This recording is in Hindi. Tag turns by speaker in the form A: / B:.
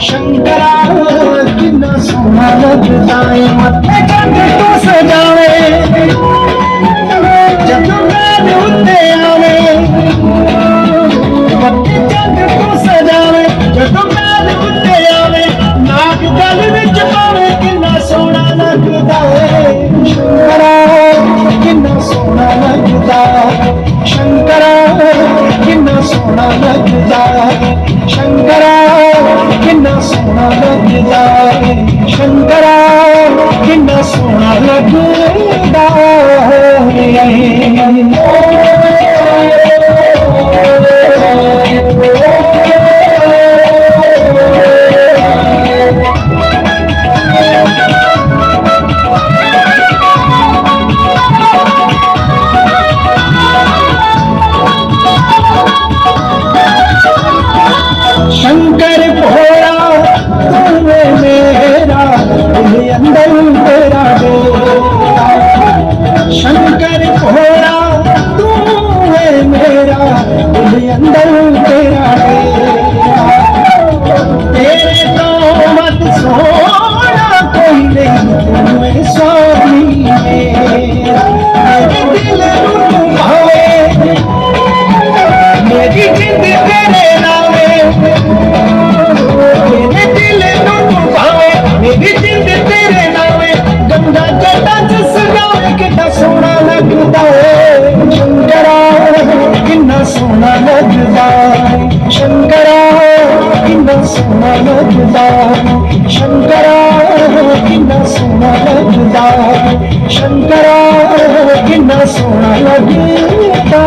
A: शंकरा कितना सोना लगता है मत्थे चंद तू सजावे जब मैं उत्ते आवे मत्थे चंद तू सजावे जब मैं उत्ते आवे नाक गल विच पावे कितना सोना लगता है शंकरा कितना सोना लगता शंकरा कितना सोना लगता शंकरा कितना सोना लगता शंकरा कितना सोना लगता शंकर भोला तुम्हें मेरा दिल अंदर तेरा डेरा शंकर भोला तुम्हें मेरा दिल अंदर तेरा डेरा तेरे तो मत सोना कोई नहीं तुम्हें स्वामी मेरा मेरे दिल रूठ भावे मेरी जिंद तेरे नामे मेरे दिल नूं भावे मेरी जिंद तेरे नामे गंगा जटा च सजावे कितना सोना लगदा है शंकरा कितना सोना लगदा शंकरा कितना सोना लगदा शंकरा कितना सोना लगदा शंकरा कितना सोना लगदा